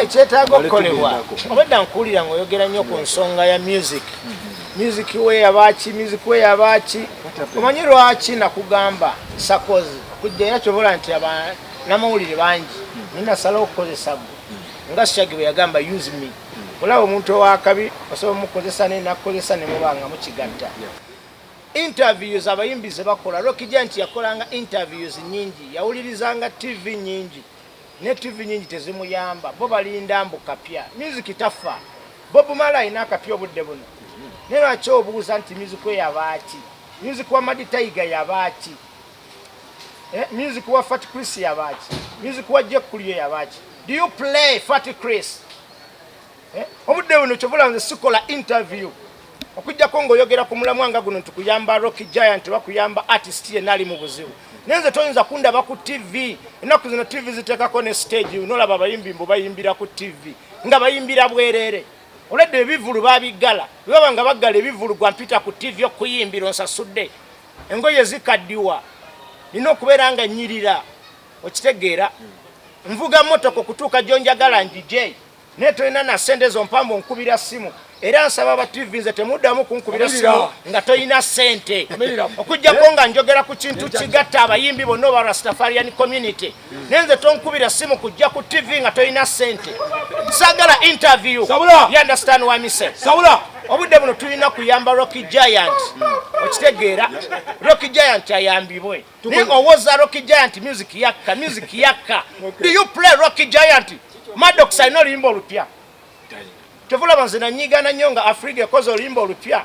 ekyetaaga okukolebwa obadda nkuwulira ng'oyogera nnyo ku nsonga ya music we yabaaki omanyi lwaki nakugamba sakozi kujja era kyobola nti n'amawulire bangi ninasalawo okukozesa gwe nga Shaggy bwe yagamba use me olaba omuntu owakabi osobola omukozesa nenakukozesa ne mubanga mukigatta. Interviews abayimbi ze bakola Rocky Giant yakolanga interviews nyingi yawulirizanga TV nyingi ne TV nyingi tezimuyamba bo balinda mbu kapya music tafa Bob Marley nakapya obudde buno ne lwaki obuuza nti music we yabaaki music wa Madi Tiger yabaaki music wa Fat Chris yabaaki music wa Jack Kuliyo yabaaki. Do you play Fat Chris? Obudde buno kyobola nze sikola interview okujjako ng'oyogera ku mulamwanga guno tukuyamba Rocky Giant bakuyamba artist ye nali mu buzibu nenze toyinza kundaba ku TV ennaku zino TV ziteekako ne stage nolaba abayimbi mbu bayimbira ku TV nga bayimbira bwerere oledde ebivulu babigala baba nga baggala ebivulu gwa mpita ku TV okuyimbira onsasudde engoye zikaddiwa nina okubeera nga nyirira okitegeera nvuga motoka okutuuka gyonjagala njije naye tolina na sente zompambu nkubira simu era nsaba aba TV nze temuddamu kunkubira simu nga tolina sente okujjako nga njogera ku kintu kigatta abayimbi bonna oba Rastafarian community nenze tonkubira simu kujja ku TV nga tolina sente sagala interview you understand what me say obudde buno tulina kuyamba Rocky Giant okitegeera Rocky Giant ayambibwe ne owoza Rocky Giant music yakka do you play Rocky Giant Maddox alina oluyimba olupya tevulaba nze nanyigana nnyo nga Africa ekoze oluyimba olupya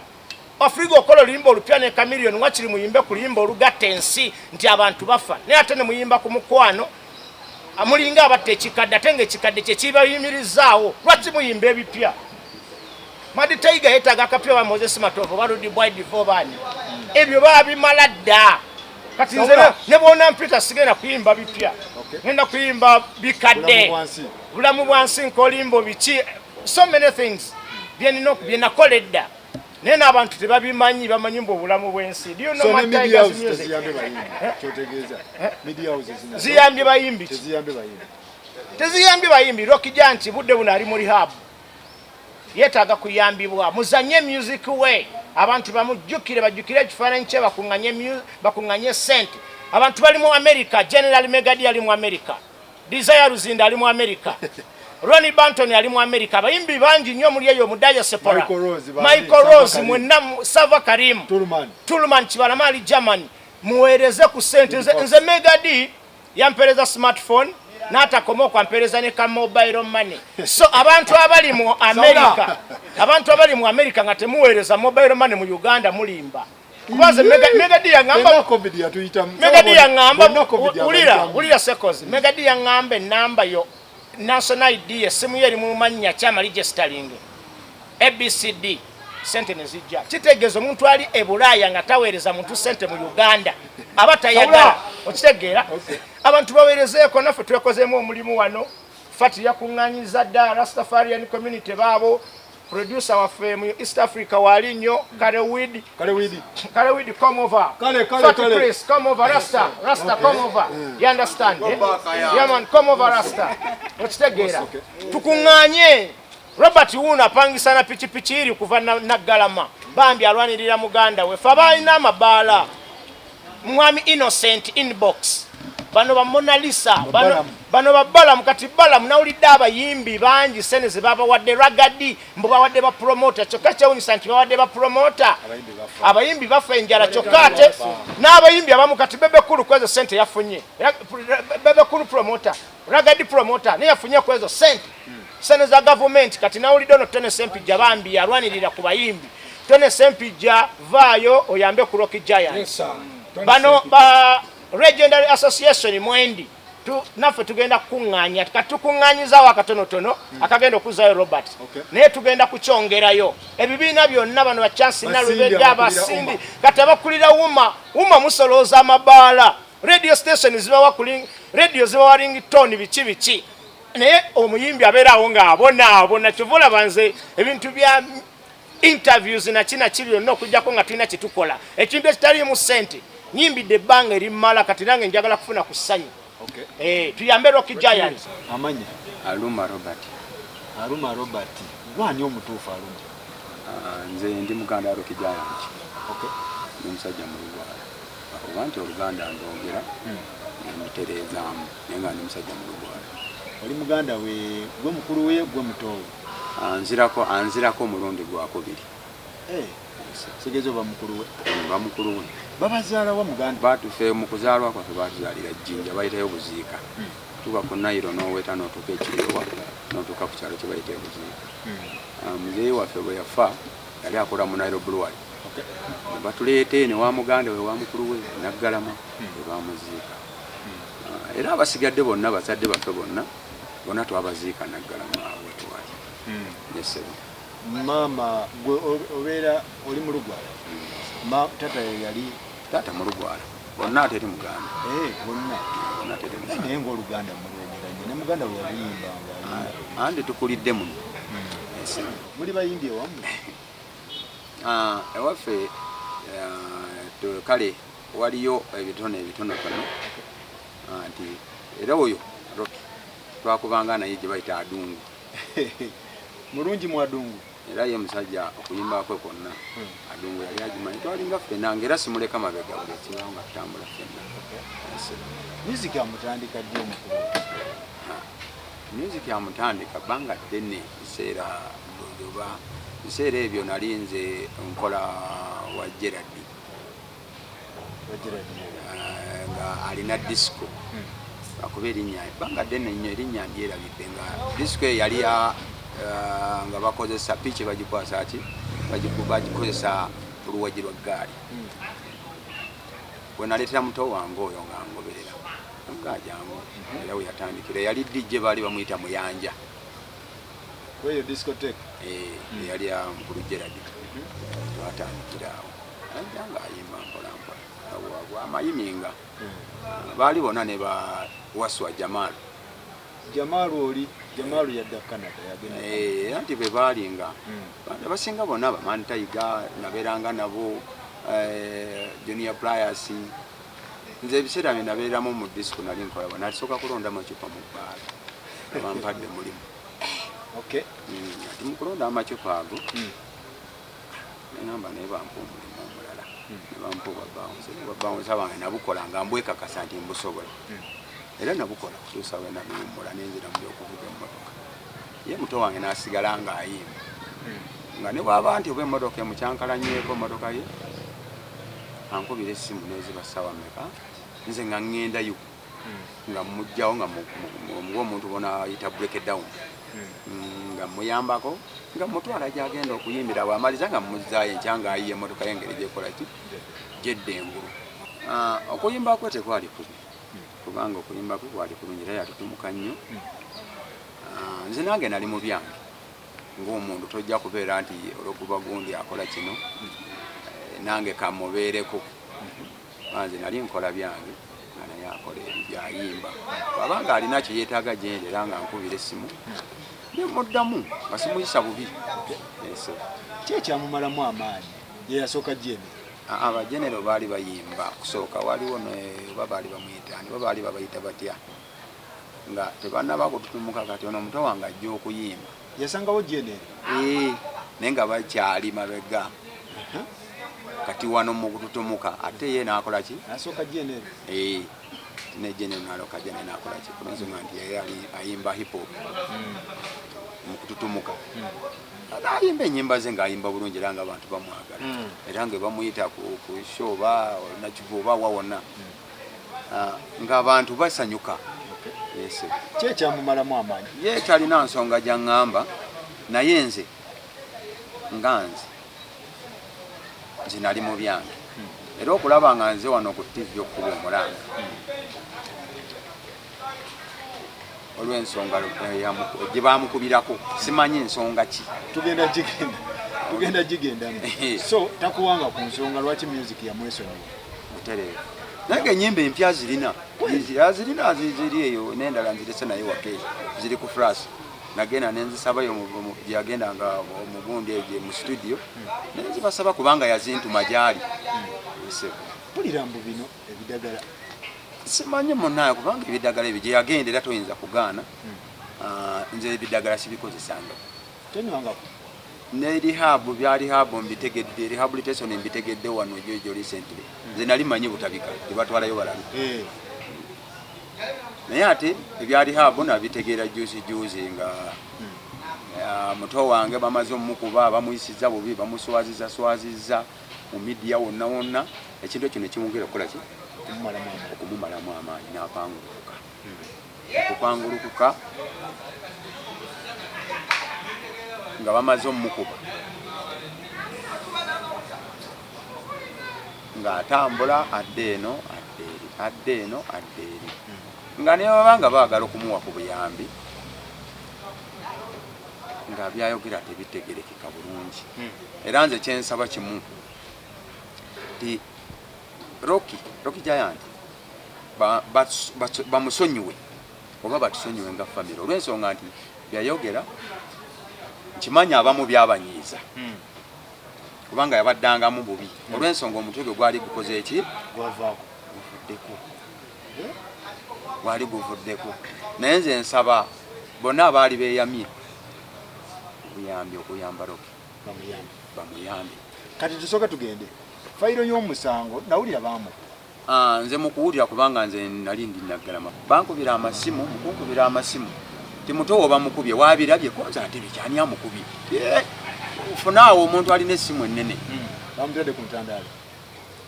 Africa okola oluyimba olupya ne Chameleone wakiri muyimbe ku luyimba olugatta ensi nti abantu bafa naye ate ne muyimba ku mukwano amulinga abatta ekikadde ate ng'ekikadde kye kibayimirizaawo lwaki muyimba ebipya Madi Tiger yeetaaga akapya ba Moses Matovu baludi Boy Divobani ebyo babimala dda kati nze ne bona mpita sigenda kuyimba bipya ngenda kuyimba bikadde bulamu bwansi nkolimbo biki so many things byenakola edda naye n'abantu tebabimanyi bamanyi mbu obulamu bwensi ziyambye bayimbi teziyambye bayimbi Rocky Giant budde buno ali mu rehab yeetaaga kuyambibwa muzanye music we abantu bamujjukire bajjukire ekifaananyi kye bakuŋŋanye sente abantu bali mu America General Megadi ali mu America Desire Luzinda ali mu America Ronnie Banton ali mu America abayimbi bangi nnyo muri eyo mu diaspora Michael Rose mwenna Sava Karim Tulman Kibalama ali Germany muweereze ku sente nze Megadi yampereza smartphone n'atakoma okwampereza ne ka mobile money so abantu abali mu America nga temuweereza mobile money mu Uganda mulimba kubaze Megadi yangamba ulira sekozi Megadi yangamba enamba yo national ID simu yeri mu manya chama registering ABCD sente nezijja kitegeeza omuntu ali ebulaya nga taweereza muntu sente mu Uganda abatayagala okitegeera abantu baweerezeeko naffe twekozeemu omulimu wano fati yakuŋŋanyiza dda Rastafarian community baabo producer waffe mu East Africa wali nnyo Karewid come over Fat Chris come over Rasta come over you understand yeah man come over Rasta okitegeera tukuŋŋanye Robert Wuna apangisa na pichipichi iri kuva na galama bambi alwanirira muganda we fabalina amabaala mwami Innocent inbox bano ba Mona Lisa bano babala mukati bala mnawulidde abayimbi bangi sene ze baba wadde ragadi mbuba wadde ba promoter kyokka kyewunyisa nti bawadde ba promoter abayimbi bafa enjala kyokka ate n'abayimbi abamu kati Bebekulu kwezo sente yafunye Bebekulu promoter ragadi promoter ne yafunye kwezo sente sene za government kati nawulidde ono Tone Sempijja bambi alwanirira ku bayimbi Tone Sempijja vaayo oyambe ku Rocky Giant bano ba Legendary Association mwendi naffe tugenda kukuŋŋaanya katukuŋŋaanyizaawo akatonotono akagenda okuzaayo Robert naye tugenda kukyongerayo ebibiina byonna bano bachansi nalubedde abasindi kati abakulira wuma musolooza amabaala radio station zibawa ringtone biki naye omuyimbi abeerawo ng'abona kivula banze ebintu bya interviews nakina kiri byonna okujjako nga tulina kyetukola ekintu ekitaliimu ssente nyimbidde ebbanga erimala kati nange njagala kufuna ku ssanyu tuyambe Rock Giants. Amanya Aluma Robert. Aluma Robert. Wani omutuufu Aluma? Nze ndi muganda Rock Giants. N'omusajja mu Lugwala. Abantu Oluganda ndongera. Nmutereezaamu naye nga ndi musajja mu Lugwala. Oli muganda we gwe mukulu we gwe mutowe? Anzirako omulundi gwakubiri. Sigeze oba mukulu we? Ba mukulu we. Babazaala wa muganda? Batufe mu kuzaalwa kwaffe batuzaalira Jjinja bayitayo Buziika. Tuba ku Nairo n'oweta n'otuuka Ekirewa n'otuuka ku kyalo kye bayita Buziika. Muzeeyi waffe bwe yafa yali akola mu Nairo Brewery. Batuleete ne wa muganda we wa mukulu we Naggalama we bamuziika. Era abasigadde bonna bazadde baffe bonna twabaziika Naggalama we tuwali. Yesebo. Mama gwe obeera oli mu Lugwala. Tata yali tata mu Lugwala. Bonna ate eri Muganda. Bonna ate eri Muganda. Naye ng'Oluganda mulwegeranye ne muganda we yaluyimbanga. Andi tukulidde muno. Muli bayimbi ewammwe? Ewaffe kale waliyo ebitonotono nti era oyo Rocky twakubanga naye gye bayita Adungu. Mulungi mu Adungu. Era ye musajja okuyimba kwe konna Adungu yali agimanyi twalinga ffenna ng'era simuleka mabega buli ekirawo nga tutambula ffenna. Music yamutandika ddi omukulu? Music yamutandika bbanga ddene biseera ebyo nali nze nkola wa Gerard nga alina disco akuba erinnya bbanga ddene nnyo erinnya ndyerabidde nga disco yali nga bakozesa piki bagikwasa ki bagikozesa oluwagi lwa ggaali. Bwe naleetera muto wange oyo nga ngoberera mugajangu era we yatandikira yali DJ baali bamuyita Muyanja. Weyo discotheque? Yali mukulu Gerard. Twatandikira awo nga ayimba mpolampola amayiminga baali bonna ne ba Waswa Jamalu yadda Canada yagenda. Anti be baalinga basinga bonna Bamani Tayiga nabeeranga nabo Junior Pliers. Nze ebiseera bye nabeeramu mu disco nali nkola bona alisooka kulonda amacupa mu bbaala bampadde mulimu. Ati mukulonda amacupa ago nengamba naye bampa omulimu omulala ne bampa obwabawunsa bange nabukola nga mbwekakasa nti mbusobola. Era nabukola kutuusa we nabiwummula nenzira mu by'okuvuga emmotoka. Ye muto wange n'asigala ng'ayimba nga ne bw'aba nti oba emmotoka emukyankalanyeeko emmotoka ye ankubira essimu neziba ssaawa mmeka nze nga ŋŋendayo nga mujjawo nga omuntu bona ayita breakdown nga muyambako nga mutwala gy'agenda okuyimbira bw'amaliza nga muzaayo enkya ng'ayiye emmotoka y'engeri gyekola ki gyedda engulu. Okuyimba kwe tekwali kubi kubanga okuyimba kwe kwali kulungi era yatutumuka nnyo. Nze nange nali mu byange ng'omuntu tojja kubeera nti olwokuba gundi akola kino nange kamubeereko. Nze nali nkola byange nga naye akola ebyo byayimba abanga alina kye yeetaaga gyendi era nga nkubira essimu nemuddamu nga simuyisa bubi. Ki ekyamumalamu amaanyi ye yasooka Jene? Abajenero baali bayimba kusooka waliwo oba baali bamuyita oba baali babayita batya nga tebannaba kututumuka kati ono omuto wange ajja okuyimba. Yasangawo Jene? Naye nga bakyali mabega kati wano mu kututumuka ate ye n'akola ki? Asooka Jene? Ne Jene n'aloka Jene n'akola ki? Kulensonga nti yali ayimba hip hop mu kututumuka. Ayimba ennyimba ze ng'ayimba bulungi era nga abantu bamwagala era nga bamuyita ku show oba nakivu oba wawona ng'abantu basanyuka. Ki ekyamumalamu amaanyi? Ye talina nsonga gy'aŋŋamba naye nze nze nali mu byange era okulaba nga nze wano ku TV okuba omulanga olw'ensonga gye bamukubirako simanyi nsonga ki. Tugenda gigendamu. So takuwanga ku nsonga lwaki music yamwesonyiwa? Butereevu naye ennyimba empya zirina ziri eyo n'endala nzirese naye wake ziri ku flash nagenda nenzisabayo gyeyagendanga omugundi egyo mu studio nenzibasaba kubanga yazintuma gyali. Pulira mbu bino ebidagala simanyi munaye kubanga ebiddagala ebyo gye yagendera toyinza kugaana. Nze ebiddagala sibikozesanga. Tonywangako? Ne rehab bya rehab mbitegedde rehabilitation mbitegedde wano jojo recently. Nze nali manyi butabika tebatwalayo balala. Naye ate ebya rehab nabitegeera juzi nga muto wange bamaze omukuba bamuyisiza bubi bamuswaziza mu media wonna ekintu ekyo nekimugera okukola ki okumumalamu amaanyi n'apangulukuka. Okupangulukuka nga bamaze omukuba ng'atambula adde eno adde eri nga ne babanga baagala okumuwa ku buyambi nga byayogera tebitegerekeka bulungi. Era nze kyensaba kimu ti Rocky Giant bamusonyiwe oba batusonyiwe nga famire olw'ensonga nti byayogera nkimanyi abamu byabanyiiza kubanga yabaddangamu bubi olw'ensonga omutwe gwe gwali gukoze eki gwali guvuddeko. Naye nze nsaba bonna abaali beeyamye okuyamba Rocky bamuyambe. Kati tusooke tugende fayiro y'omusango nawulira baamu. Nze mukuwulira kubanga nze nali ndi Naggalama bankubira amasimu mukunkubira amasimu timutowo bamukubye wabirabye koza ate bikyani amukubye ufunaawo omuntu alina essimu ennene bamutadde ku ntandaalo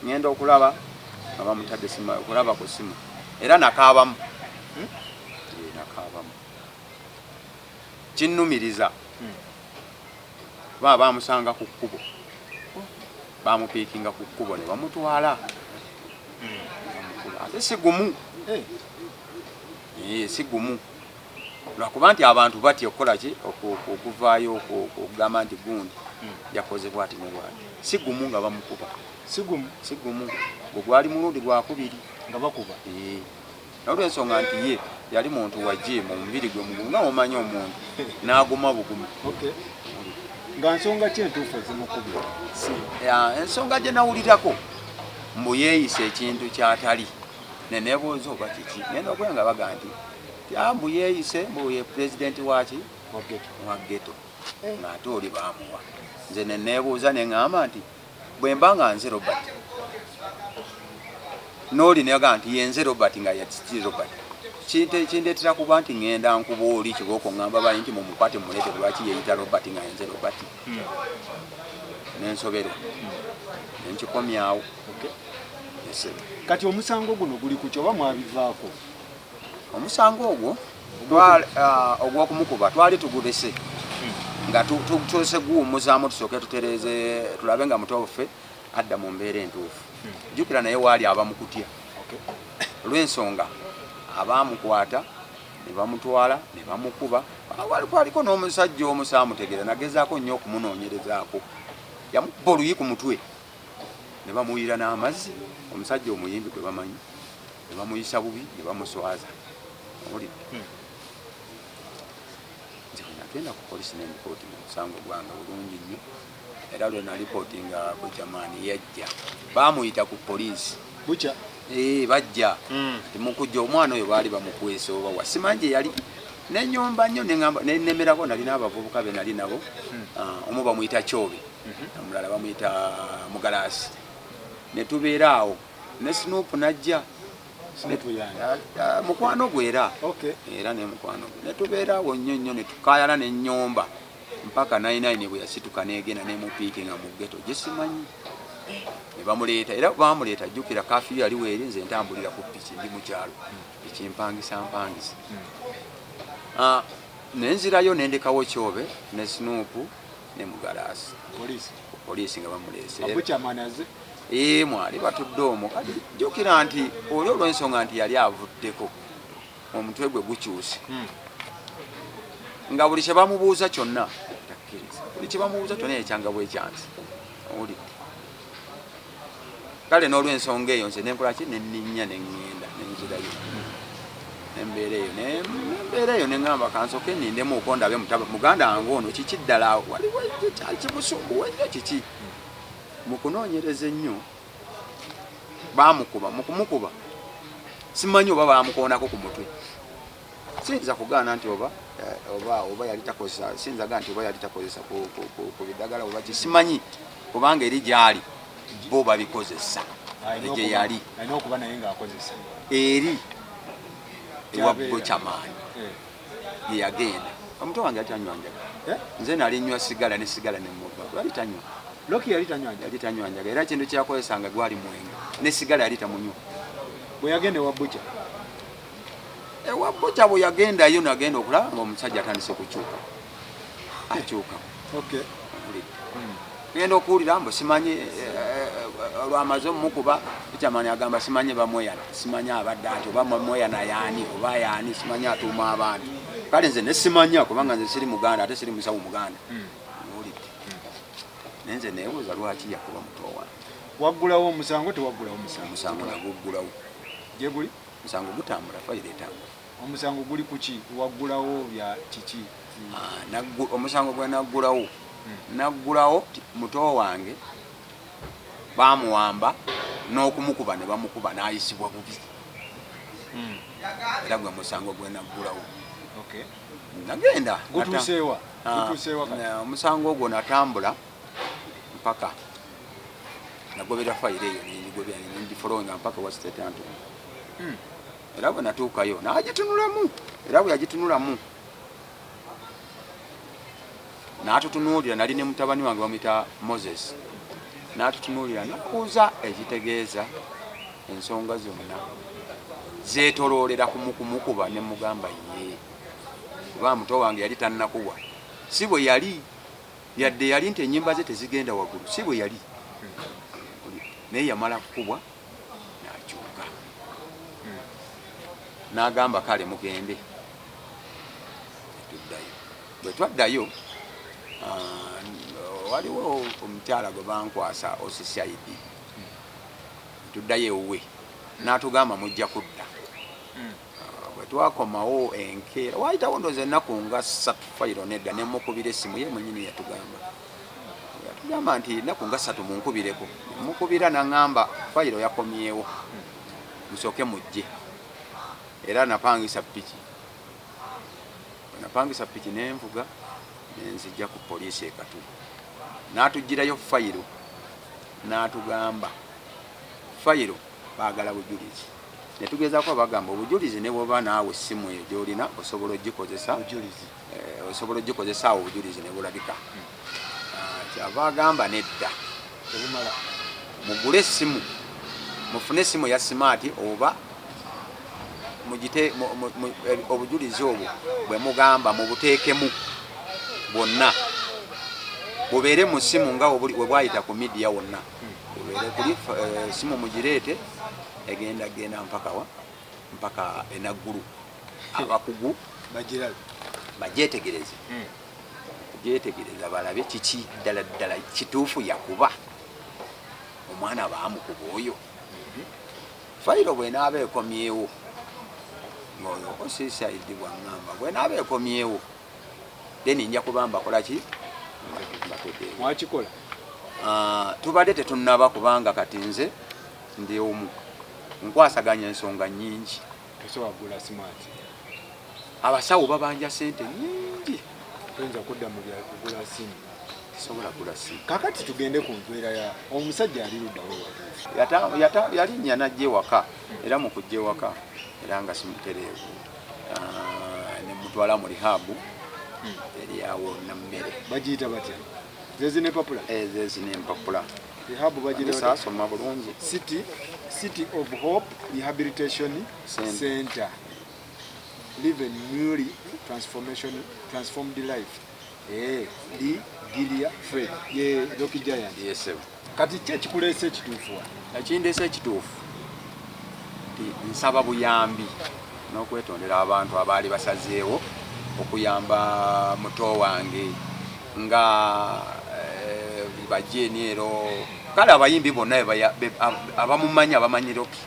ngenda okulaba nga bamutadde simu okulaba ku simu era nakaabamu kinnumiriza bamusanga ku kkubo bamupiikinga ku kkubo ne bamutwala ate si gumu si gumu lwakuba nti abantu batya okukola ki okuvaayo okugamba nti gundi yakoze bwati ne bwati si gumu nga bamukuba si gumu gwali mulundi gwakubiri nga bakuba olw'ensonga nti ye yali muntu wajje mu mubiri gwe mugumu nga omanyi omuntu n'aguma bugumu. Nga nsonga ki entuufu ezimukubye? Ensonga gye nawulirako mbu yeeyisa ekintu kyatali neneebuuza oba kiki ngenda okuba nga baga nti mbu yeeyise mbu ye pulezidenti waki wa ghetto ng'ate oli baamuwa. Nze neneebuuza ne ŋŋamba nti bwe mba nga nze Robert n'oli naga nti yenze Robert nga yatiti Robert kindeetera kuba nti ŋŋenda nkuba oli kibooko ŋŋamba bayi nti mumukwate mulete lwaki yeeyita Robert nga yenze Robert n'ensoberwa nenkikomyawo. Kati omusango guno guli ku kyoba mwabivaako? Omusango ogwo ogw'okumukuba twali tugulese nga tutuse guwummuzaamu tusooke tutereeze tulabe nga mutofe adda mu mbeera entuufu. Jjukira naye waali abamukutya olw'ensonga abaamukwata ne bamutwala ne bamukuba. Kwaliko n'omusajja omu saamutegeera nagezaako nnyo okumunoonyerezaako yamubba oluyi ku mutwe ne bamuyiira n'amazzi. Omusajja omuyimbi gwe bamanyi ne bamuyisa bubi ne bamuswaza. Nze nagenda ku polisi n'eripooti mu musango gwange bulungi nnyo era lwe nalipootinga Bukyamaani yajja baamuyita ku poliisi Bukya bajja timukujja omwana oyo baali bamukwesa oba wasimanyi yali nenyomba nnyo nenemerako nalina abavubuka be nali nabo omu bamuyita Kyobe omulala bamuyita Mugalaasi ne tubeera awo ne Snoop najja mukwano gwera era ne mukwano ne tubeera awo nnyo nnyo ne tukayala n'ennyomba mpaka 99 bwe yasituka neegenda nemupiikinga mu ghetto gyesimanyi ne bamuleeta era bamuleeta jjukira kafiyu yali weeri nze ntambulira ku piki ndi mu kyalo ekimpangisa nenzirayo nendekawo Kyobe ne Snoop ne Mugalaasi poliisi nga bamuleese mwali batudde omwo kati jjukira nti oli olw'ensonga nti yali avuddeko omutwe gwe gukyuse nga buli kye bamubuuza kyonna takkiriza buli kye bamubuuza kyonna ekyanga bwekyansi oli kale n'olw'ensonga eyo nze nenkolaki nenninnya neŋŋenda nenzirayo nembeera eyo neŋŋamba kansooke nnindemu okwo ndabe muganda wange ono kiki ddala waliwo kimusumbuwa nnyo kiki mu kunoonyereza ennyo baamukuba mu kumukuba simanyi oba bamukoonako ku mutwe siyinza kugaana nti oba yali takozesa siyinza gaa nti oba yali takozesa ku biddagala oba kisimanyi kubanga eri gyali bo babikozesa gye yali alina okuba naye ng'akozesa eri ewa Bukyamaani ye yagenda omuto wange yali tanywanjaga nze nali nywa sigala ne sigala nemubba yali tanywa Loki yali tanywanjaga era kintu kyakozesanga gwali mwenge ne sigala yali tamunywa bwe yagenda ewa Bukya ewa Bukya bwe yagendayo nagenda okulaba ng'omusajja atandise kukyuka akyuka genda okuwulira mbu simanyi olwamaze omukuba Bukyamaani agamba simanyi bamweyana simanyi abadde ati oba bamweyana yaani oba yaani simanyi atuuma abantu kale nze nesimanya kubanga nze siri Muganda ate siri musawo Muganda olidde nenze neebuuza lwaki yakuba muto wange waggulawo omusango tewaggulawo omusango naguggulawo gye guli omusango gutambula fayiro etambula omusango guli ku ki waggulawo bya kiki omusango gwe naggulawo muto wange bamuwamba n'okumukuba ne bamukuba n'ayisibwa bubi era gwe musango gwe naggulawo nagenda gutuuseewa omusango ogwo natambula mpaka nagobera fayiro eyo ndigifoloinga mpaka wa State Antony era bwe natuukayo n'agitunulamu era bwe yagitunulamu n'atutunuulira nali ne mutabani wange bamuyita Moses n'atutunuulira nakuuza ekitegeeza ensonga zonna zeetoloolera kumukuba ne mugamba ye kuba muto wange yali tannakuwa si bwe yali yadde yali nti ennyimba ze tezigenda waggulu si bwe yali naye yamala kukubwa n'akyuka n'agamba kale mugende tuddayo bwe twaddayo waliwo omukyala gwe bankwasa Osisaidi tuddayo ewuwe n'atugamba mujja kudda bwe twakomawo enkeera waayitawo ndooza ennaku nga 3 fayiro nedda nemukubira essimu ye mwenyini yatugamba nti ennaku nga 3 munkubireko mukubira naŋŋamba fayiro yakomyewo musooke mujje era napangisa piki nenvuga nenzijja ku poliisi ekatu n'atugirayo fayiro n'atugamba fayiro baagala bujulizi netugezaako bagamba obujulizi ne bwoba naawe essimu eyo gyolina osobola ogikozesa awo obujulizi ne bulabika kyava agamba nedda mugule essimu mufune essimu ya simaati oba obujulizi obwo bwe mugamba mubuteekemu bwonna bubeere mu ssimu nga we bwayita ku midiya wonna bubeere kuli essimu mugireete egenda mpaka enaggulu abakugu bagyetegereze balabe kiki ddala kituufu yakuba omwana baamukuba oyo fayiro bwenaaba ekomyewo ng'oyo Osisaidi bwaŋŋamba bwenaaba ekomyewo then nja kuba mbakolaki mwakikola tubadde tetunnaba kubanga kati nze ndi omu nkwasaganya ensonga nnyingi tosowagula simaati abasawo babanja sente nnyingi toyinza kudda mu byakugula simu sobola gula simu kakati tugende ku mpeera ya omusajja ali luddawo yalinnya najja ewaka era mu kujja ewaka era nga simutereevu ne mutwala mu rihabu eriawo nammere bagiyita batya zezi nepapula zezi nempapula rihabu bagiyita asoma bulungi City of Hope Rehabilitation Center Live and Newly Transformed Life di Gilia Fred ye Loki Giant yes kati kyekikuleese ekituufu ekindeese ekituufu nsaba buyambi n'okwetondera abantu abaali basazeewo okuyamba muto wange nga bajeni ero kale abayimbi bonna abamumanya abamanyi Loki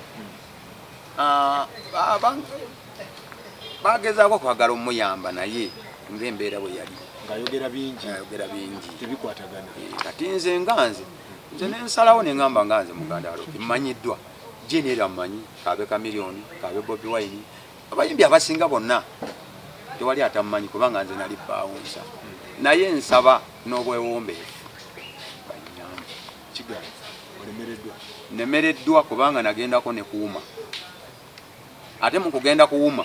bagezaako kwagala omuyamba naye ng'embeera bwe yali ngayogera bingi tebikwatagana kati nze nensalawo neŋŋamba nga nze muganda Loki mmanyiddwa Jenny amanyi Kabe Chameleone Kabe Bobi Wine abayimbi abasinga bonna tewali atamanyi kubanga nze nali baawunsa naye nsaba n'obwewombeefu banyamba kigali nemereddwa kubanga nagendako ne kuuma ate mu kugenda kuuma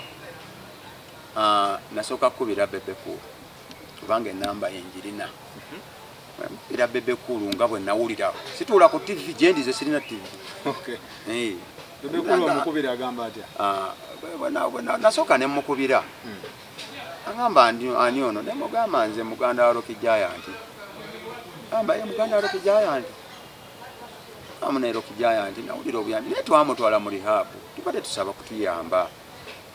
nasooka kukubira Bebekulu kubanga enamba enjirina era Bebekulu nga bwe nawulira situula ku TV gyendize sirina TV. Bebekulu omukubira agamba atya? Nasooka ne mukubira agamba ani ono ne mugamba nze muganda wa Rocky Giant amba ye muganda wa Rocky Giant amuna Rocky Giant nawulira obuyambi naye twamutwala mu rehab tubadde tusaba kutuyamba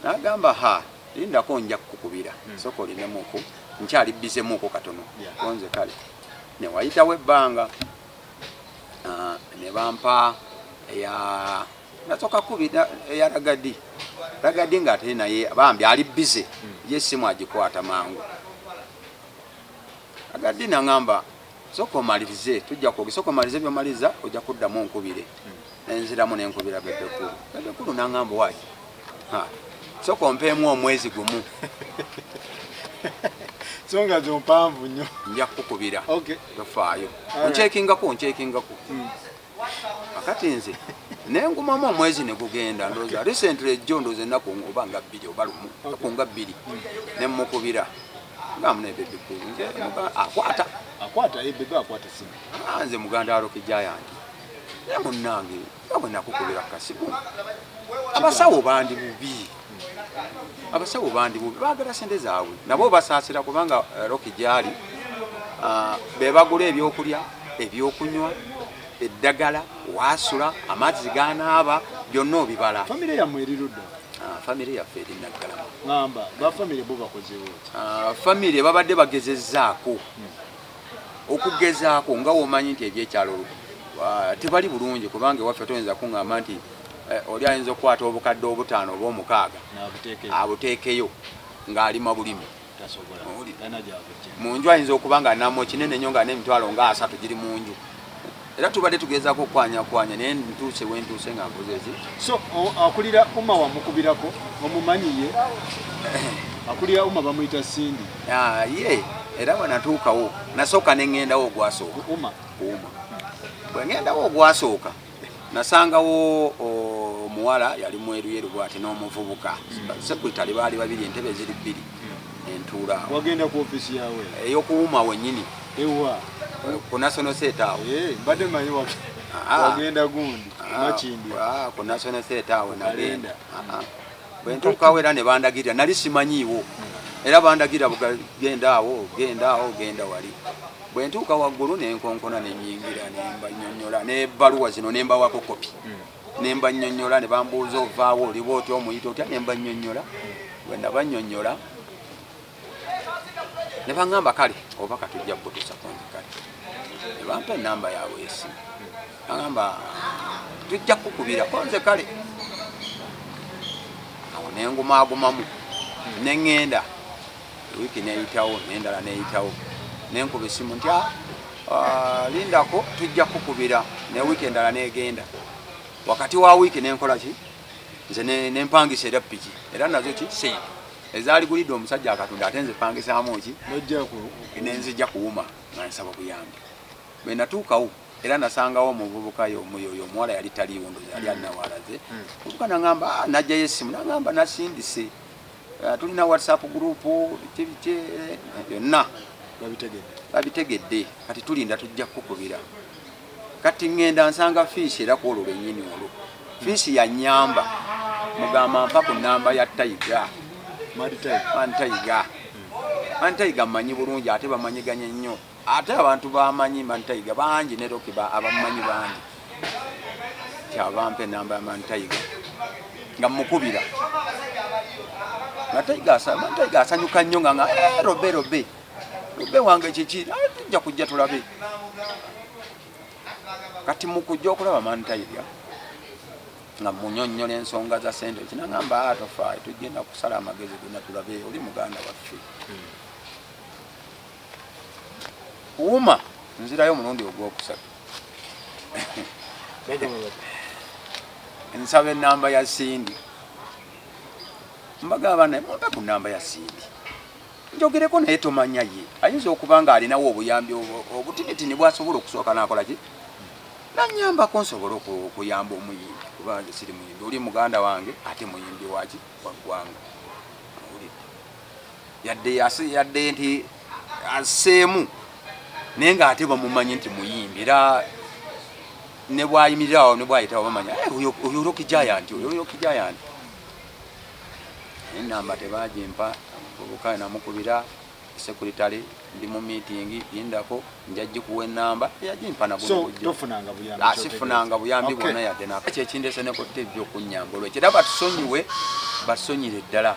n'agamba ha lindako nja kukubira soko linemuko nkyali bizemuko katono konze kale ne wayitawo ebbanga ne bampa ya nasoka kubira ya ragadi ngate naye bambi ali bize yesimu agikwata mangu ragadi nangamba soko malirize tujja ko soko malize byo maliza ojja kuddamu nkubire nenziramu nenkubira Bebekulu nangamba waji ha soko mpemu omwezi gumu songa zo mpamvu nnyo nja kukubira okay tofaayo nchekingako akati nze nengumamu omwezi ne gugenda ndoza recently jondoze nako ngobanga 2 obalumu akonga 2 ne mukubira ngamu ne Bebekulu nge akwata Bebe akwata simu nze muganda wa Rocky Giant ne munnange abo nakukubira kasibu abasawo bandi bubi bagala sente zaabwe nabo basaasira kubanga Rocky gyali bebagula ebyokulya ebyokunywa eddagala wasula amazzi ganaaba byonna obibala famire yammwe erirudda famire yaffe eri Naggalama ngamba ba famire bo bakozeewo famire babadde bagezezzaako okugezaako nga womanyi nti ebyekyalo tebali bulungi kubanga waffe toyinza kuŋŋamba nti oli ayinza okukwata obukadde 5 oba 6 abuteekeyo ng'alima bulimi mu nju ayinza okuba nga namo kinene nnyo nga n'emitwalo nga 3 giri mu nju era tubadde tugezaako okwanyakwanya naye ntuuse wentuuse nga nkozezi so akulira uma wamukubirako omumanyiye akulira uma bamuyita Sindi ye era bwenatuukawo nasooka neŋŋendawo ogwasooka uma bwe ŋŋendawo ogwasooka nasangawo omuwala yali mweruyeru bwati n'omuvubuka sekretary baali babiri entebe ziri 2 entuula wagenda ku ofisi yawe ey'okuwuma wennyini ewa ku national set awo mbadde manyi wagenda gundi makindi ku national set awo nagenda bwe ntuukawo era ne bandagirira nali simanyiiwo era bandagira genda wali bwe ntuuka waggulu nenkonkona nenyingira nembanyonnyola n'ebbaluwa zino nembawako kopi nembanyonnyola ne bambuuza ovaawo oliba otya omuyita otya nembanyonnyola bwe nabanyonnyola ne baŋŋamba kale oba katujja kutuusa konzi kale ne bampa enamba yaabwe esimu baŋŋamba tujja kukubira konze kale awo nengumaagumamu neŋŋenda wiiki neyitawo n'endala neyitawo nenkuba esimu nti lindako tujja kukubira ne wiiki endala negenda wakati wa wiiki nenkola ki nze nempangisa era piki era nazo ki seyi ezaligulidde omusajja akatunda ate nze pangisaamu ki nenzijja kuwuma nga nsaba buyambi bwe natuukawo era nasangawo omuvubuka yoyo omuwala yali taliiwo ndozi yali alinawaalaze omuvubuka naŋŋamba najjayo essimu naŋŋamba nasindise tulina WhatsApp group byonna babitegedde kati tulinda tujja kukubira kati ŋŋenda nsanga fiisi era kwolwo lwennyini olwo fiisi yannyamba mugamba mpa ku nnamba ya Mantayiga mmanyi bulungi ate bamanyiganye nnyo ate abantu bamanyi Mantayiga bangi ne Rocky abamanyi bangi kyabampa ennamba ya Mantayiga nga mukubira Mantayiga asanyuka nnyo nga robe wange kiki tujja kujja tulabe kati mukujja okulaba Mantayiga nga munyonnyola ensonga za sente kinaŋŋamba tofaayo tugenda kusala amagezi gonna tulabe oli muganda waffe kuwuma nzirayo omulundi ogwokusatu nsaba enamba ya Sindi mbagamba naye mumpe ku namba ya Sindi njogereko naye tomanya ye ayinza okuba nga alinawo obuyambi obutinitini bwasobola okusooka n'akola ki nanyambako nsobola okuyamba omuyimbi kuba siri muyimbi oli muganda wange ate muyimbi waki waggwanga yadde nti aseemu naye nga ate bamumanyi nti muyimbi era ne bwayimirirawo ne bwayitawo bamanya oyo Rocky Giant enamba tebagimpa obukaye namukubira sekuritale ndi mu meeting yindako njagikuwa enamba yagimpa sifunanga buyambi bwonna yadde nakyekindese ne kotebyo okunyamba olwekyo batusonyiwe basonyire ddala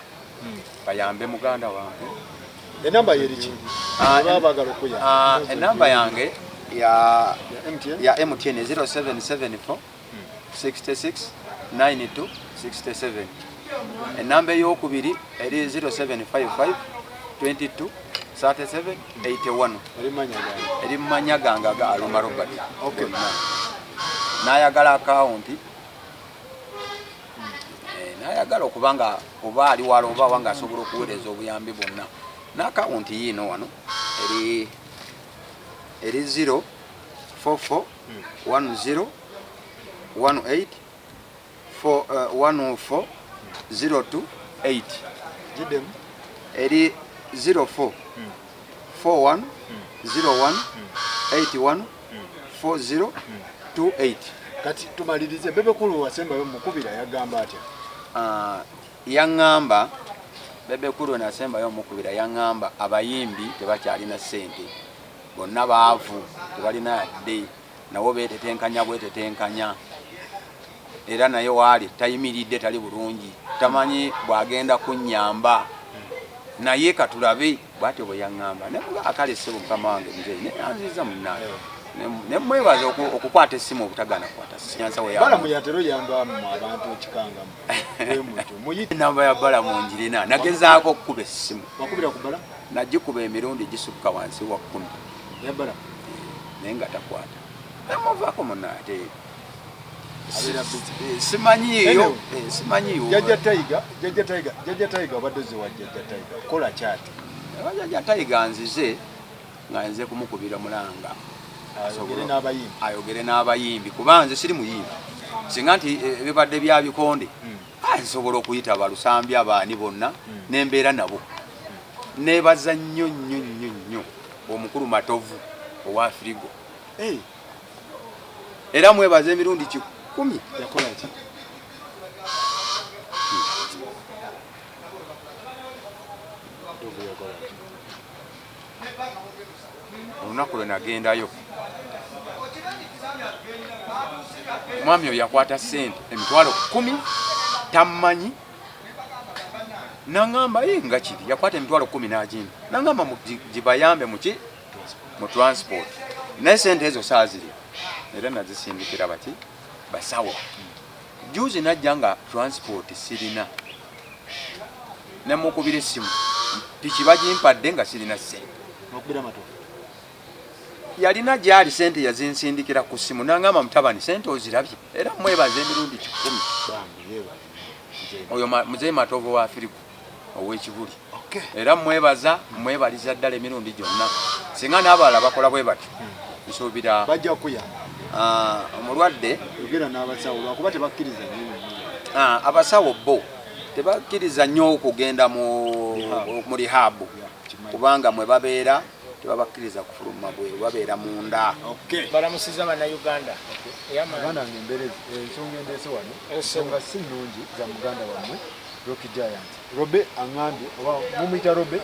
bayambe muganda wange enamba yeriki enamba yange ya MTN 0774 66 92 67 enamba eyokubiri eri 0755 22 37 81 eri mumanya gange aga Aluma Robert. Nayagala akawunti nayagala okubanga oba ali wala oba wanga asobola okuweereza obuyambi bwonna n'akawunti yiino wano eri 044 10 18 104 028 jidem eri 04 41 01 81 40 28 kati tumalirize Bebekulu wasembayo mukubira yagamba atya yangamba Bebekulu nasembayo mukubira yangamba abayimbi tebakyalina sente bonna baavu tebalina yadde nawo betetenkanya era naye waali tayimiridde tali bulungi tamanyi bwagenda kunyamba naye katulabe bwatyo bwe yangamba akale ssebo mukama wange nze neyanziza munnaye nemwebaza okukwata essimu obutagana kukwata balamu yatero yamba mu abantu ekikangamu muyite namba ya balamu njirina nagezaako okukuba essimu wakubira ku balamu nagikuba emirundi gisukka wansi wa 10 ya balamu naye nga takwata amuvaako munnaye ate simanyiyo Jajja Tiger wabadozi wa Jajja Tiger kola chati Jajja Tiger nzize nga nze kumukubira mulanga ayogere n'abayimbi kuba nze siri muyimbi singa nti ebibadde bya bikonde nsobola okuyita balusambi abaani bonna nembeera nabo nebaza nnyo omukulu Matovu owa Frigo era mwebaza emirundi 10 yakola ki olunaku lwe nagendayo omwami oyo yakwata sente emitwalo 10 tamanyi nangamba nga kiri yakwata emitwalo 10 n'agimba nangamba gibayambe muki mu transport naye sente ezo saaziri era nazisindikira bati basawo juzi najja nga transport sirina nemukubira essimu piki bagimpadde nga sirina sente yalina gyali sente yazinsindikira ku ssimu nangamba mutabani sente ozirabye era mwebaza emirundi 10 oyo Muzee Matovu wa Afrika ow'ekibuli era mwebaliza ddala emirundi gyonna singa n'abalala bakola bwe bati nsuubira bajja kuya omulwadde yogera n'abasawo lwakuba tebakkiriza abasawo bo tebakkiriza nnyo okugenda mu rihabu kubanga mwe babeera tebabakkiriza kufuluma bwe babeera munda balamusiza bannayuganda ensonga endeese wano ensonga si nnungi za muganda wammwe Rocky Giant Robe angambye oba mumuyita Robert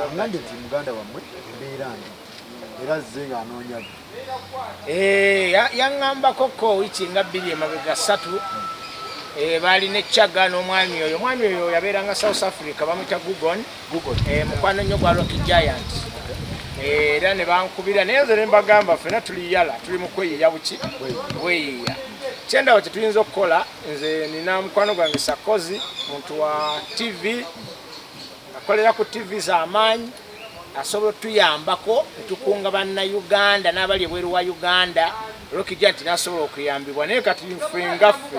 angambye nti muganda wammwe mbeera mbi era zze nga anoonya yaŋŋambako wiki nga 2 emabega 3 balina ekyaga n'omwami oyo yabeeranga South Africa bamuyita Gugon mukwano nnyo gwa Rocky Giant era ne bankubira naye nze ne mbagamba ffena tuli mu kweyiya bweyiya kyendawo kye tuyinza okukola nze nina mukwano gwange Sakozi muntu wa TV akolera ku TV z'amaanyi asobola otuyambako netukunga bannayuganda n'abali ebweru wa Uganda Rocky Giant nasobola okuyambibwa naye kati nfe ngaffe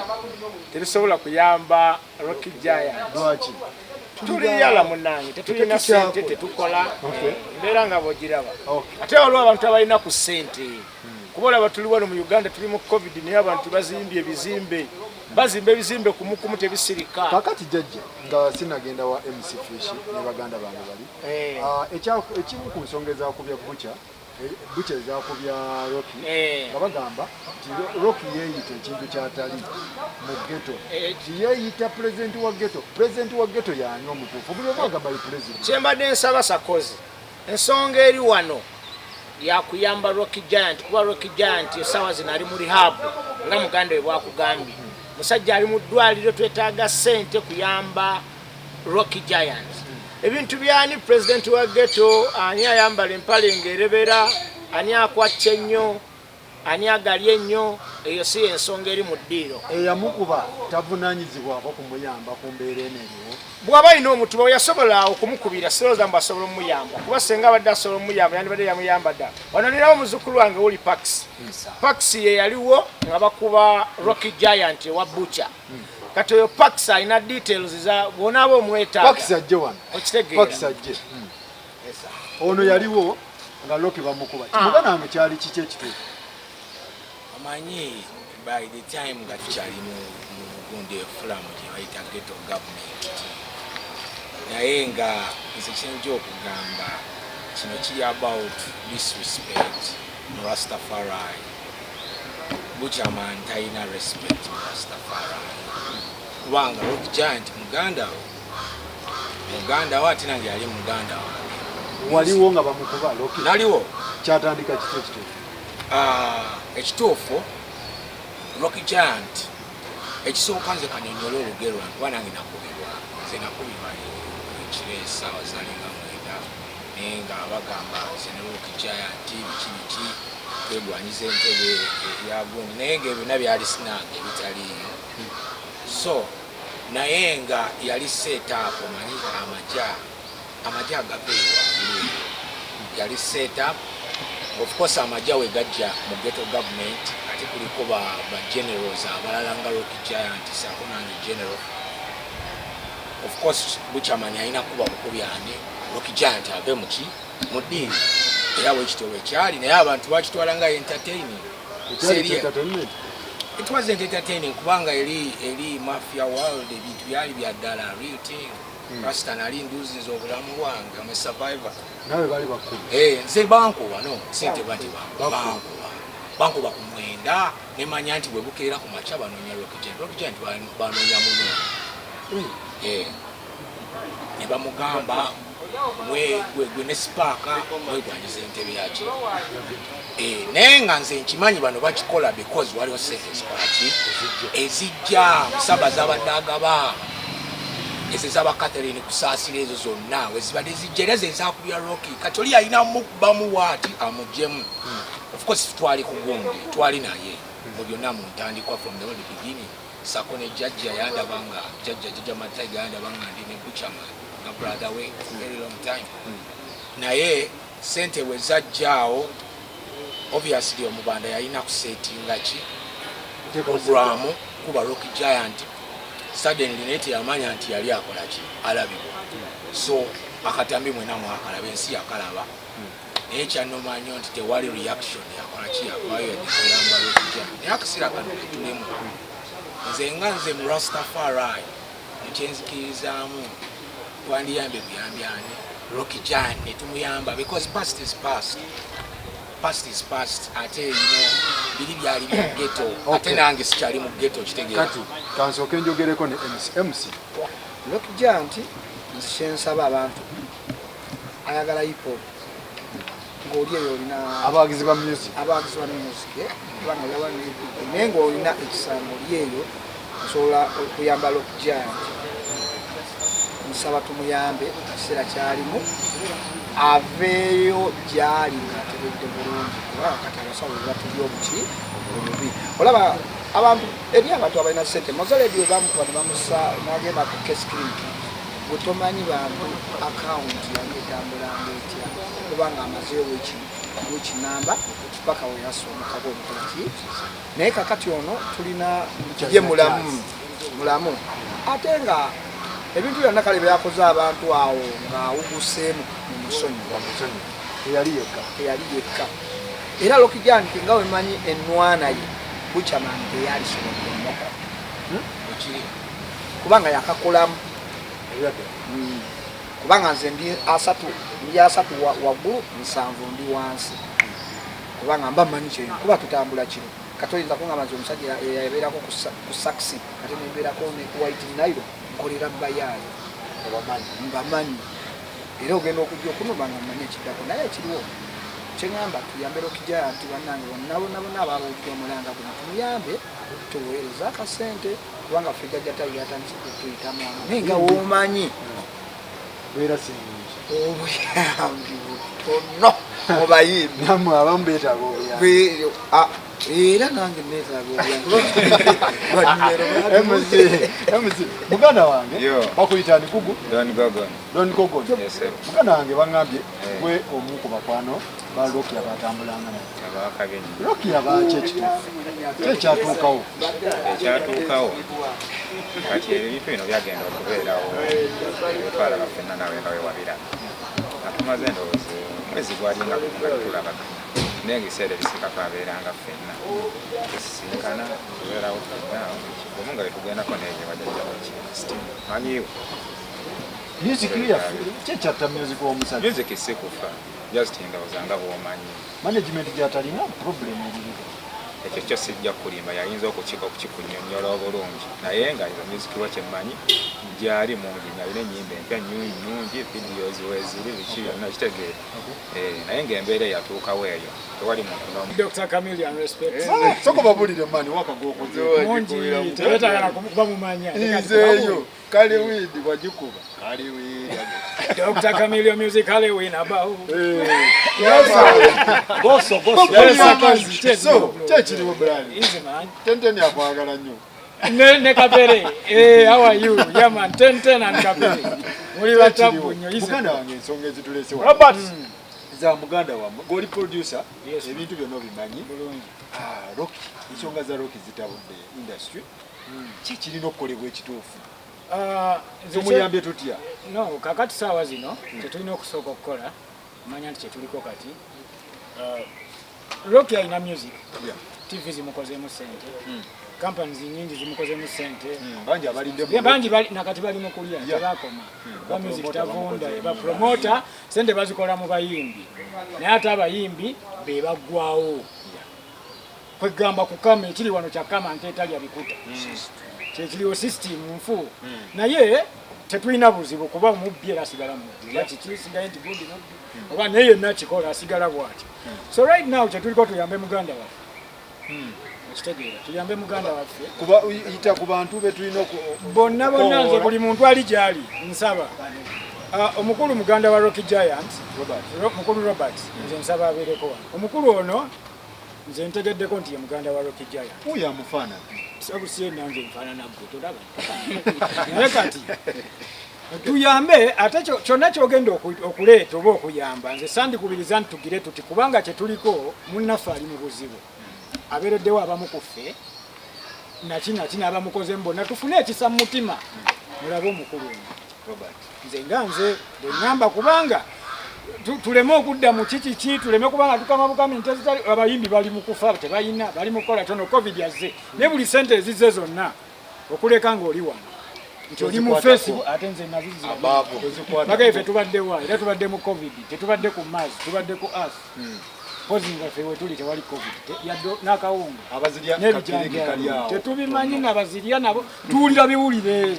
tetusobola kuyamba Rocky Giant. Lwaki? Tuli yala munange tetulina sente tetukola mbeera nga bwogiraba ate waliwo abantu abalina ku sente kuba olaba tuli wano mu Uganda tuli mu COVID naye abantu bazimbye ebizimbe bazimba ebizimbe kumukumu tebisirika. Kakati jjajja nga sinagenda wa MC Fish ne baganda bange bali ekimu ku nsonga ezakubya Butcher ezakubya Rocky nga bagamba nti Rocky yeeyita ekintu kyatali mu ghetto yeeyita pulezidenti wa ghetto y'ani omutuufu buli omu agamba ye pulezidenti. Kyembadde nsaba Sakozi ensonga eri wano yakuyamba Rocky Giant kuba Rocky Giant esaawa zino ali mu rehab nga muganda we bwakugambye musajja ali mu ddwaliro twetaaga ssente kuyamba Rocky Giant. Ebintu byani president wa ghetto ani ayambala empale ngerebera ani akwacce ennyo ani agalye ennyo eyo si ensonga eri mu ddiiro eyamukuba tavunaanyizibwa kumuyamba ku mbeera eneriwo bw'aba alina omutuba yasobola okumukubira sirowooza mbu asobola omuyamba kuba senga abadde asobola omuyamba yandibadde yamuyamba dda wano ninawo omuzukulu wange woli Pax ye yaliwo nga bakuba Rocky Giant ewa Butcher kati oyo Pax alina details za bw'onaaba omwetaaga Pax ajje wano okitegeera Pax ajje ono yaliwo nga Rocky bamukuba kimugana ngo kyali kiki ekituufu amanyi by the time nga tukyali mu gundi efulamu gye bayita ghetto government naye nga nze kintu gy'okugamba kino kiri about disrespect mu Rastafari Butcherman talina respect mu Rastafari kubanga Rocky Giant muganda we ate nange yali muganda we waliwo nga bamukuba Rocky naliwo kyatandika kiki ekituufu ekituufu Rocky Giant ekisooka nze kanyonyola olugero kuba nange nakubibwa ekiro essaawa zalinga mwenda naye nga bagamba nze ne Rocky Giant biki twegwanyiza entebe eyagundi naye nga byonna byali sinange ebitaliiyo so naye nga yali setup manyi amajja agabeewa yali setup of course amajja we gajja mu ghetto government ate kuliko ba generals abalala nga Rocky Giant sako nange general of course Butcherman alina kuba bukubyane Rocky Giant ave mu ddiini era wekitowe kyali naye abantu bakitwala nga entertaining. It wasn't entertaining kubanga eri mafia world ebintu byali bya ddala real thing. Rasta nali nduzi z'obulamu bwange I'm a survivor. Nawe bali bakulu. Nze bankuba no sente bankuba ku mwenda nemanya nti bwe bukeera ku makya banoonya Rocky Giant banoonya muno. Ne bamugamba gwe ne Sparka wegwanyiza entebe yaki naye nga nze nkimanyi bano bakikola because waliwo sente zikolaki ezijja musabaza abadde agaba ezo zaba Catherine kusaasira ezo zonna wezibadde zijja era ze zakubya Rocky kati oli alina bamuwaati amuggyemu. Of course twali ku gundi twali naye mu byonna mu ntandikwa from the very beginning. Sako ne jjajja yandabanga jjajja Mataiga yandabanga ndi ne Butcherman nga brother we for very long time. Naye sente we zajjaawo obviously omubanda yalina kusetinga ki programu kuba Rocky Giant suddenly neti yamanya nti yali akola ki alabibwa so akatambi mwena mwakalabe ensi yakalaba naye kyanomanyo nti tewali reaction yakola ki yakwayo yadikuyamba Rocky Giant naye akasira kano ketulemu nze mu Rastafari ekyenzikirizamu twandiyambe buyambyani Rocky Giant netumuyamba because past is past ate biri byali mu ghetto ate nange sikyali mu ghetto kitegeera kati kansooke njogereko ne MC Rocky Giant nsensaba abantu ayagala hip hop ng'oli eyo olina abawagizi ba music bano olaba naye ng'olina ekisango oli eyo osobola okuyamba Rocky Giant nsaba tumuyambe ekiseera kyalimu aveeyo gyali ng'ategedde bulungi kuba kati abasawo batuli obuti obubi olaba abantu eri abantu abalina ssente mozoledio bamukuba ne bamusa n'agenda ku case clinic bwe tomanyi bantu akawunti yali etambulanga etya kubanga amazeewo ekintu kinamba paka we yasomoka go mutaki naye kakati ono tulina ye mulamu ate nga ebintu byonna kale byakoze abantu awo nga awuguseemu mu musonyi eyali yekka era Lokijjanti nga wemanyi ennwana ye Buchaman teyali sobola kubanga yakakolamu kubanga nze ndi asatu waggulu 7 ndi wansi kubanga mba manyi kyo kuba tutambula kino katoyinza kungamba nti omusajja yabeerako ku saxi ate nembeerako ne White Nile nkolera mbayaali mbamanyi era ogenda okujja okunoba nga mmanyi ekiddako naye kiriwo kyeŋŋamba tuyambe Lokijjanti bannange bonna ababuulira omulanga guno tumuyambe tuweereza akasente kubanga ffe jjajja tayi yatandise kutuyitamu naye nga woomanyi beera sinyingi obuyambi butono mubayimbi namwe abamu beetaaga obuyambi era nange neetaaga obuyambi muganda wange bakuyita ni Gugu Don Gogon muganda wange baŋŋambye gwe omu ku bakwano ba Rocky abatambulanga naye Rocky abaki ekyatuukawo kati ebintu bino byagenda okubeerawo twalaba ffenna nawe nga wewabira nga tumaze ndowooza mwezi gwalinga tulabaka naye ngaekiseera ebisika twabeeranga ffenna tusisinkana tubeerawo ffenna kivumu nga betugendako nebyo bajajjabo manyiwo music yaffe kyekyatta music w'omusajja music si kufa just ndowooza nga bw'omanyi management gyatalina problem eririwo ekyo kyo sijja kulimba yayinza okukikunnyonnyola obulungi naye nga izo music lwa kyemmanyi gyali mungi nalina ennyimba empya nyungi videos weziri biki byonna kitegeera naye ng'embeera eyatuukawo eyo tewali muntu n'omu Dr. Chameleon respect soko babulire mani wakagokoze mungi tebetagala bamumanya nzeeyo kale widi wagikuba kale widi Dr. Chameleon music kale win about boso so kyekiriwo brani easy man tenteni akwagala nnyo ne Kapere how are you yeah man 10 and Kapere muri batabu nnyo easy muganda wange ensonga ezitulese Robert za muganda wa goli producer ebintu byonna bimanyi Rocky ensonga za Rocky zitabudde industry kikirina okukolebwa ekituufu tumuyambye tutya no kakati saawa zino tetulina okusooka okukola manya nti kyetuliko kati Rocky alina music TV zimukozemu sente companies nyingi zimukozemu sente bangi abalinde bangi nakati bali mu kulya tebakoma ba music tavunda ba promoter sente bazikola mu bayimbi naye ate abayimbi be baggwawo kwegamba kukama ekiri wano kyakama nteetalya bikuta kyekiriwo system nfu naye tetulina buzibu kuba omubbi era asigala mubbi ati kisigaye nti gundi oba naye yenna akikola asigala bw'ati so right now kyetuliko tuyambe muganda waffe ekitegeera tuyambe muganda waffe kuba yita ku bantu betulina bonna nze buli muntu ali gyali nsaba omukulu muganda wa Rocky Giant mukulu Robert nze nsaba abeereko wano omukulu ono nze ntegeddeko nti ye muganda wa Rocky Giant uyo amufaana sabusiye nange nfaanana gwe tolaba naye kati tuyambe ate kyonna kyogenda okuleeta oba okuyamba nze sandikubiriza nti tugire tuti kubanga kyetuliko munnaffe ali mu buzibu abeereddewo abamu ku ffe naki n'abamukozemu bonna tufune ekisa mu mutima mulabe omukulu Robert nze nga nze bwenyamba kubanga tuleme okudda mu kiki tuleme kubanga tukama bukami nti abayimbi bali mu kufa tebayina bali mu kukola tono covid yazze ne buli sente ezizze zonna okuleka ng'oli wano nti oli mu Facebook ate nze nazizibagaye ffe tubaddewa era tubadde mu covid tetubadde ku maazi tubadde ku as pozi nga ffe wetuli tewali covid yaddo n'akawunga n'ebijjanjalo tetubimanyi nabazirya nabo tuwulira biwulire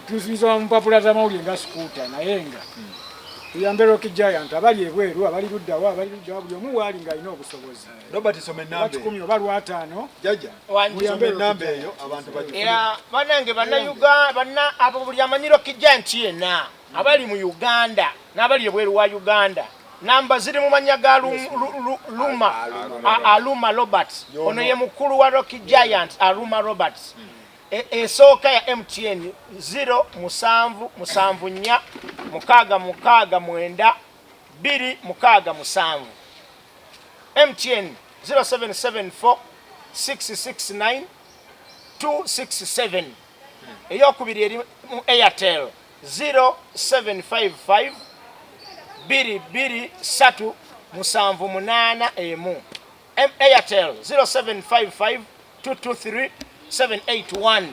tusibiza mu mpapula z'amawulire nga skuuta naye nga tuyambe Rocky Giant abali ebweru abali luddawa abali luddawa buli omu waali ng'alina obusobozi Robert some enamba 10 oba lwataano jaja Tuyambe enamba eyo abantu bagifuna era banange banna abo buli amanyi Rocky Giant yenna abali mu Uganda n'abali ebweru wa Uganda namba ziri mu manya ga Aluma Roberts ono ye mukulu wa Rocky Giant Aluma Roberts esooka ya MTN 0774669 267 MTN 0774 669 267 eyokubiri eri mu Airtel 0755 223 781 Airtel 0755 223 781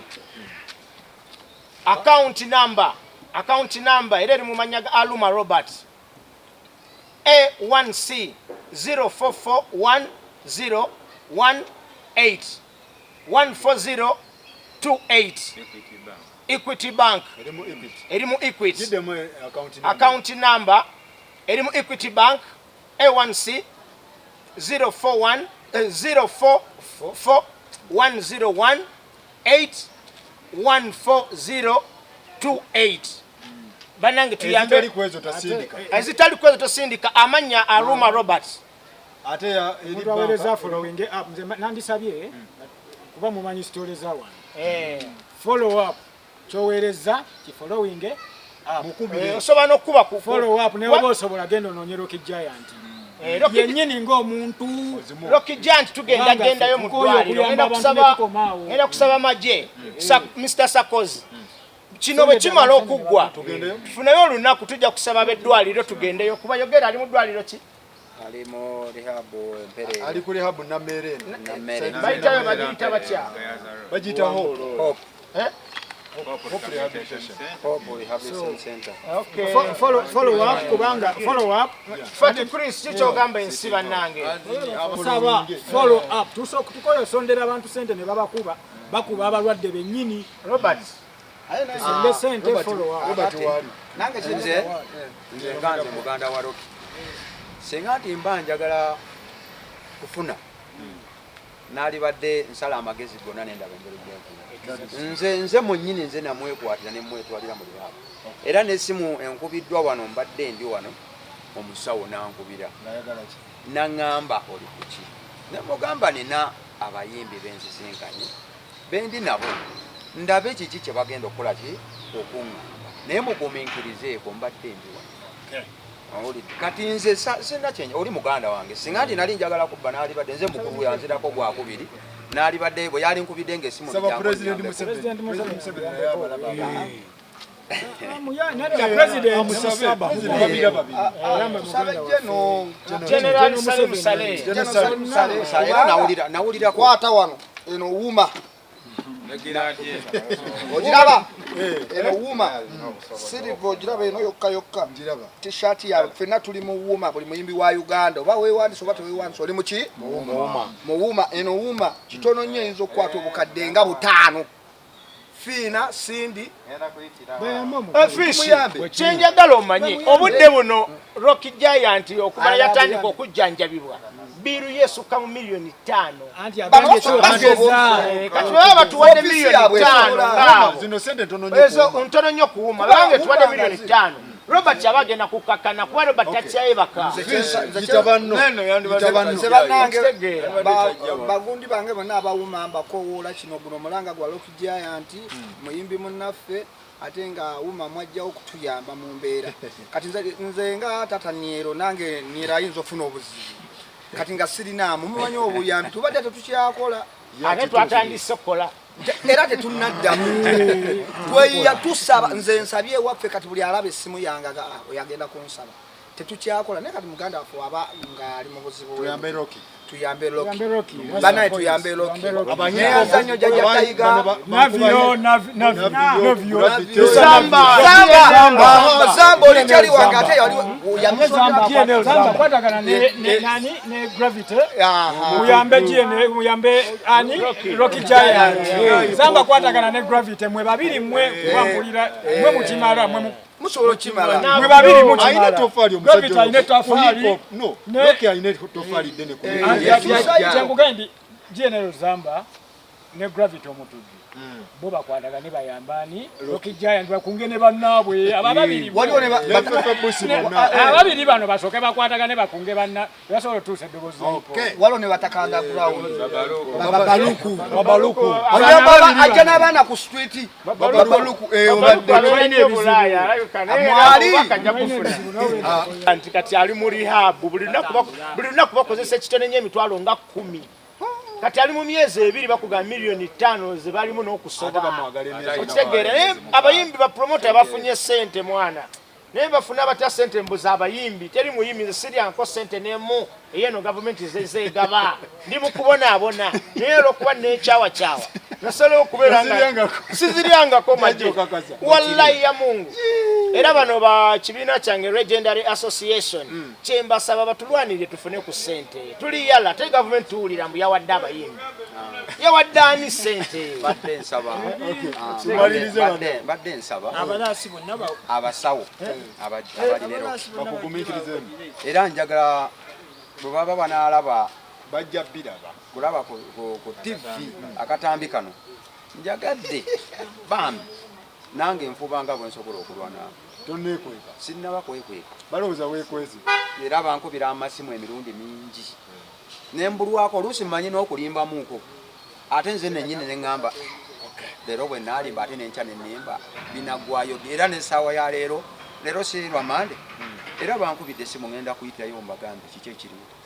account number eri mu manyaga Aluma Robert A1C 0441 018 14028 Equity Bank erimu Equity account number erimu Equity Bank A1C 041 044 101 814028 banange tuyambe ezitali kwezo tosindika amanya Aluma Robert ate ya eribawereza following up nze nandisabye kuba mumanyi stories za wana follow up chowereza ki following osoba nokuba ku follow up ne obosobola gendo nonyero ki giant yenyini ng'omuntu Rocky Giant tugenda yo mu ddwaliro ngenda kusaba maje Mr. Sakozi kino bwe kimala okuggwa tufuneyo olunaku tujja kusaba beddwaliro tugendeyo kuba yogera ali mu ddwaliro ki ali mu rehab empere ali ku rehab na mere bayitayo bagiyita batya bagiyita hope Hope Rehabilitation Center. Okay. Follow up kubanga follow up Fati Chris chicho gamba ensiba nange saba follow up tukola sondera abantu sente ne bakuba abalwadde bennyini Robert sende sente follow up Robert wali Nange nze nganze muganda wa Rocky. Senga ati mba njagala kufuna. Nali badde nsala amagezi gonna nenda bengere nze munyini nze namwekwatira ne mwetwalira mu lihabo. Era nesimu enkubiddwa wano mbadde ndi wano omusawo nankubira. Nangamba oli kuki. Namugamba nina abayimbi benzisinkanye. Bendi nabo ndabe kiki kye bagenda okukola ki okungamba. Naye mugumiikirizeeko mbadde ndi wano. Oli kati nze sina kyenye oli muganda wange singa ndi nali njagala kubba nali badde nze mukulu yanzirako gwakubiri nali badde bwe yali nkubidde ng'essimu saba president Museveni General Salim Saleh nawulira kwata wano eno wuma ojiraba eno wuma sirivo ojiraba eno yokka t-shirt ya fena tuli mu wuma buli muyimbi wa Uganda oba weewandisa oba teweewandisa oli muki mu wuma eno wuma kitono nnyo eyinza okukwata obukadde nga 5 Fina Cindy kyenjagala omanyi obudde buno Rocky Giant okubala yatandika okujjanjabibwa biru yesuka mu milioni 5 anti abanje kati baba tuwadde milioni 5 zino sente ntono nnyo kuwuma bange tuwadde milioni 5 Robert abagenda kukakana kuba Robert takyayebaka bagundi bange bonna abawuma mbakowoola kino guno mulanga gwa Rocky Giant muyimbi munnaffe ate nga wuma mwajja okutuyamba mu mbeera kati nze nga tata Niero nange Niero ayinza ofuna obuzibu kati nga sirinamu mumanyi obuyambi tubadde tetukyakola ate twatandise okukola era tetunnaddamu tweya tusaba nze nsabye waffe kati buli alaba essimu yange oyagenda kunsaba tetukyakola naye kati muganda waffe aba nga ali mu buzibu tuyambe Rocky banaye tuyambe Rocky abanyazanyo jajja tayiga Zamba olikyali wange ate yali kwatagana ne Gravity muyambe ani Rocky Giant Zamba kwatagana ne Gravity mwe babiri mwe wambulira mwe mukimala mwe musobola kimala mwe babiri mukimala ayina tofali Gravity ayina tofali no Rocky ayina tofali dene Jangu gendi General Zamba ne Gravity omutudde bo bakwatagane bayambani Rocky Giant bakunge ne bannaabwe ababiri waliwo ne ababiri bano basooke bakwatagane bakunge banna basobola otuusa eddobozi waliwo ne batakanda ground babaluku ajja n'abaana ku street babaluku nti kati ali mu rehab buli lunaku bakozesa ekitone nnyo nga 10 kati ali mu myezi 2 bakuga milioni 5 ze balimu n'okusoba okitegeera naye abayimbi bapromota bafunye sente mwana naye bafuna batya sente mbuzi abayimbi teri muyimbi siryanko sente nemu eyeno gavumenti zeegaba ndi mu kubonaabona naye olwokuba nekyawakyawa nasobola okubeera nga siziryangako maje wallahi ya mungu era bano ba kibiina kyange Legendary Association kyembasaba batulwanirire tufune ku sente tuli yala teri gavumenti tuwulira mbu yawadde abayimbi yawadde ani sente badde nsaba abalaasi bonna abasawo abalinero bakugumiikirizeemu era njagala bwe baba banaalaba bajja biraba kulaba ku TV akatambi kano njagadde bambi nange nfubanga bwe nsobola okulwana toneekweka sinnaba kwekweka balowooza weekwezi era bankubira amasimu emirundi mingi nembulwako oluusi mmanyi n'okulimbamuuko ate nze nennyini neŋŋamba leero bwe naalimba ate nenkya nennemba binaggwayo era n'essaawa ya leero si lwamande era bankubidde essimu ŋŋenda kuyitirayo mbagambe kiki ekiriwo